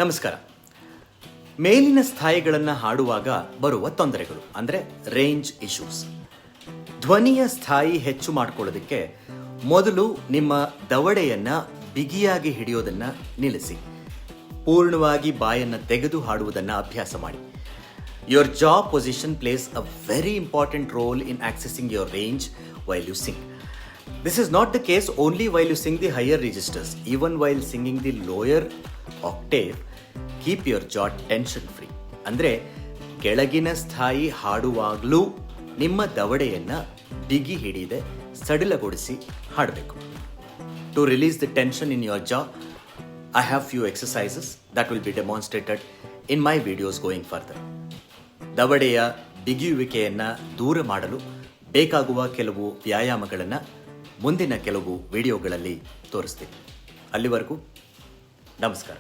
ನಮಸ್ಕಾರ. ಮೇಲಿನ ಸ್ಥಾಯಿಗಳನ್ನು ಹಾಡುವಾಗ ಬರುವ ತೊಂದರೆಗಳು ಅಂದರೆ ರೇಂಜ್ ಇಶ್ಯೂಸ್. ಧ್ವನಿಯ ಸ್ಥಾಯಿ ಹೆಚ್ಚು ಮಾಡಿಕೊಳ್ಳೋದಕ್ಕೆ ಮೊದಲು ನಿಮ್ಮ ದವಡೆಯನ್ನು ಬಿಗಿಯಾಗಿ ಹಿಡಿಯೋದನ್ನು ನಿಲ್ಲಿಸಿ. ಪೂರ್ಣವಾಗಿ ಬಾಯನ್ನು ತೆಗೆದು ಹಾಡುವುದನ್ನು ಅಭ್ಯಾಸ ಮಾಡಿ. Your jaw position plays a very important role in accessing your range while you sing. This is not the case only while you sing the higher registers. Even while singing the lower octave, keep your jaw tension free. ಅಂದರೆ ಕೆಳಗಿನ ಸ್ಥಾಯಿ ಹಾಡುವಾಗಲೂ ನಿಮ್ಮ ದವಡೆಯನ್ನು ಬಿಗಿ ಹಿಡಿಯದೆ ಸಡಿಲಗೊಳಿಸಿ ಹಾಡಬೇಕು. To release the tension in your jaw, I have few exercises that will be demonstrated in my videos going further. ದವಡೆಯ ಬಿಗಿಯುವಿಕೆಯನ್ನು ದೂರ ಮಾಡಲು ಬೇಕಾಗುವ ಕೆಲವು ವ್ಯಾಯಾಮಗಳನ್ನು ಮುಂದಿನ ಕೆಲವು ವಿಡಿಯೋಗಳಲ್ಲಿ ತೋರಿಸ್ತೀನಿ. ಅಲ್ಲಿವರೆಗೂ ನಮಸ್ಕಾರ.